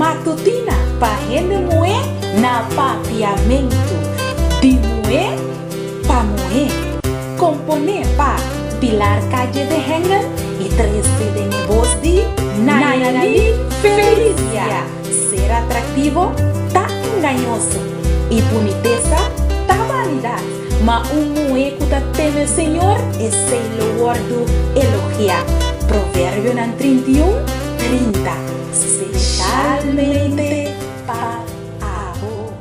matutina pa rende moe na papiamento, de moe pa moe, compone pa pilar calle de hengen e 13 de voz de Nayeli Felicia. Ser atractivo tá engañoso e boniteza tá vanidad, mas moe que tá teme Senhor é sem loordo elogiar. Provérbio 31:30. Especialmente para abo.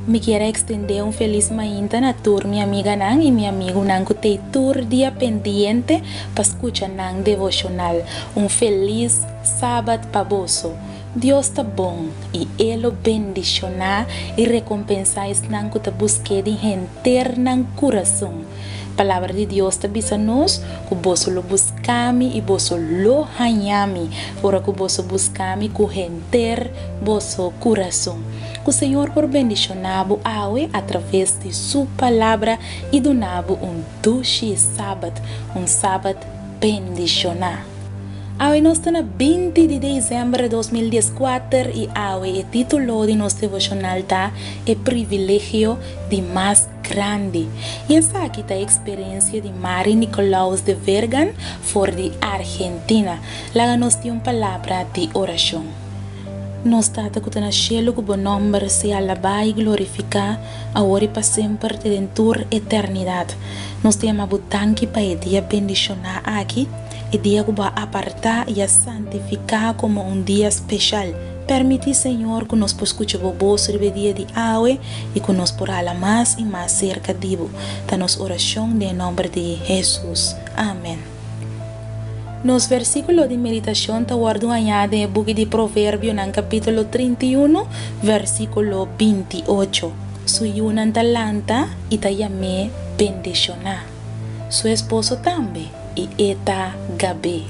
Me quero extender feliz manhã na tour minha amiga Nan e meu amigo Nan que tem tour dia pendiente para escutar Nan devocional. Feliz sábado para você. Deus está bom e Ele bendicionar e recompensar esse Nan que te busque de interno coração. Palavra de Deus está bisa-nos que você lo buscami e você lo hanhami, ora que você buscami com renter vosso coração. Que o Senhor por bendicionar-vos através de sua palavra e donavo doce sábado, sábado bendicionar. Hoje nós estamos na 20 de dezembro de 2014 e hoje o título de nosso devocional está o privilégio de mais grande. E essa aqui é a experiência de Mari Nicolaus de Vergan, for de Argentina. Lá nós temos uma palavra de oração. Nós estamos com o cielo que o nome se alabar e glorificar, agora e para sempre, dentro da eternidade. Nós temos a butanque para o dia bendicionar aqui. E dia que vai apartar e a santificar como dia especial. Permite, Senhor, que nós possamos escutar o vosso dia de hoje e que nós possamos mais e mais cerca de vos. Da nossa oração, em nome de Jesus. Amém. Nos versículos de meditação, está guardado em book de Provérbio, no capítulo 31, versículo 28. Sui una talanta e te llamé bendicionar. Su esposo também. E eta gabe.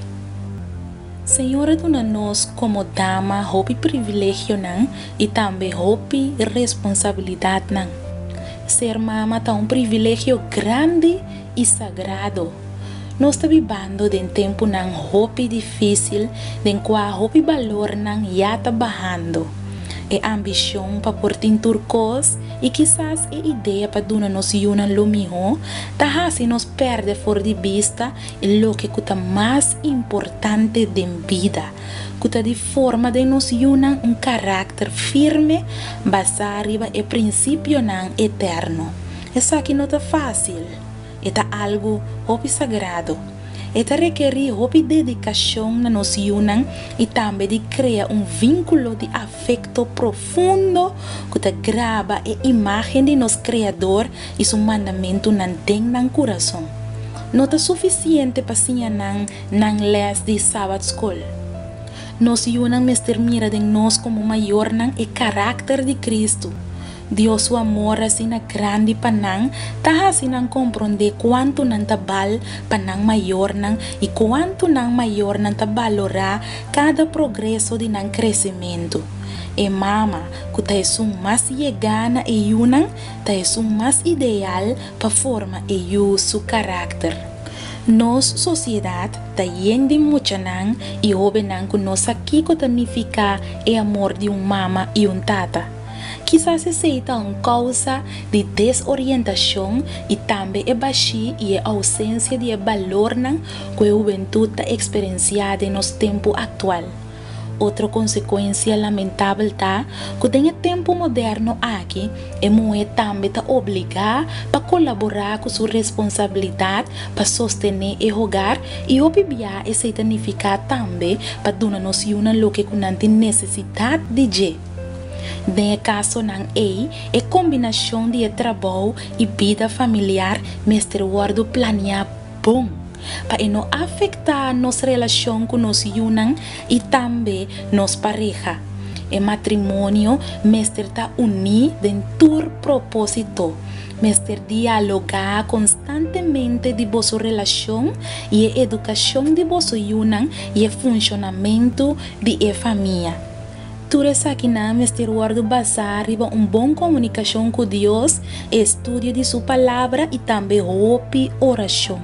Senhora dona nós como dama hopi privilégio nan e também hopi responsabilidade nan. Ser mama tá privilégio grande e sagrado. Nós está vivendo em tempo nan hopi difícil, em qual hopi valor nan já tá bajando. É ambição para por turcos e quizás é ideia para dar nos uma lo melhor, tá assim nos perde fora de vista o que é mais importante da vida, que de forma de nos una caráter firme, basado em princípio não eterno. Isso aqui não é fácil, é algo muito sagrado. Eta requer hopi dedicação na nos unan e também de criar vínculo de afeto profundo que te grava a imagem de nosso Criador e seu mandamento não tem no coração. Não é suficiente para ensinar nan les de sábado escola. Nos unan mestre mira de nós como maior nan e caráter de Cristo. Deus o amor assim na grande panang, tá assim não compreender quanto não tabal panang maior não e quanto não maior não valorar cada progresso de não crescimento. E mama, que tá isso mais chegana e unang, tá isso mais ideal para forma e seu caráter. Nossa sociedade está de muita nan e houve nan que nós aqui que significa é amor de mama e tata. Quizás se seja uma causa de desorientação e também é baixa e a ausência de valor que a juventude está experienciando no tempo atual. Outra consequência lamentável é que tem tempo moderno aqui e mulher também está obrigada a colaborar com sua responsabilidade para sostener o hogar e obviar e significar também para dar-nos o que não tem necessidade de. No caso não é combinação de trabalho e vida familiar, mestre guardo planear bom, para não afetar nossa relação com nos unan e também nos pareja. O matrimônio, mestre está unido dentro do propósito, mestre dialogar constantemente de vossa relação e a educação de vosso unan e o funcionamento de família. Tu aqui na Mestre Word basar riba bom comunicação com Deus, estudo de sua palavra e também hope oração.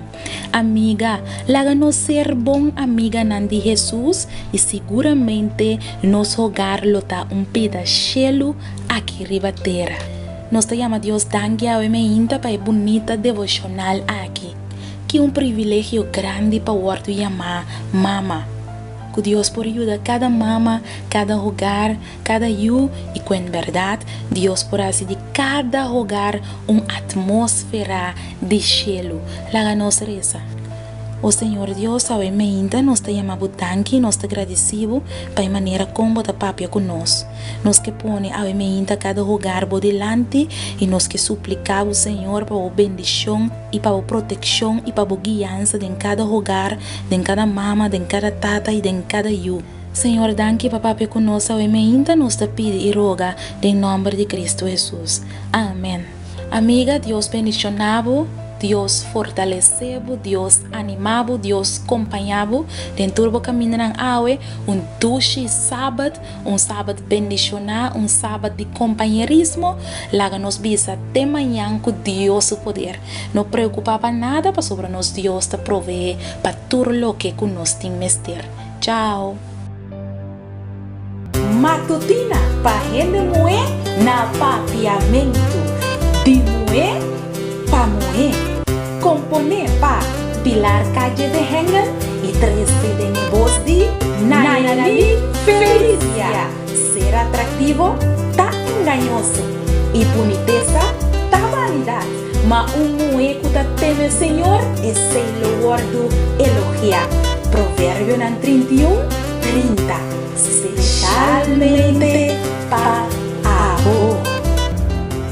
Amiga, láganos ser bom amiga de Jesus e seguramente nos hogar lota pedaço aqui riba terra. Nós te chama Deus danke a inta para bonita devocional aqui. Que privilégio grande para o chamar mama. Que Deus por ajuda cada mama, cada hogar, cada you e com verdade Deus por assim de cada hogar atmosfera de cielo. Laga nos reza. O Senhor Deus sabe ainda nós te chamamos danke, nós te agradecemos para a maneira como te papia conosco. Nós que põe a ainda cada hogar por delante e nós que suplicamos o Senhor para a bendição e para a proteção e para a guiança de cada hogar, de cada mama, de cada tata e de cada you. Senhor, danke para papia conosco, ainda nós te pede e roga em nome de Cristo Jesus. Amém. Amiga, Deus bendicionavo. Deus fortalecebo, Deus animabo, Deus acompanhavo dentro do caminho ng awe, duche sábado, sábado bendicionar, sábado de companheirismo, laga nos bisa até manhã com Deus o poder. Não preocupava nada para sobre nós, Deus te provee para tudo o que nós temos ter. Tchau. Matutina para rende moer na papiamento, de moer para moer. Componer pa Pilar Calle de Hengen e 13 de negócio de Nayeli Felicia. Ser atrativo tá engañoso e boniteza tá vanidade. Mas mueco tá teme Senhor e sei lo guardo elogiar. Provérbio 31:30. Especialmente para avô.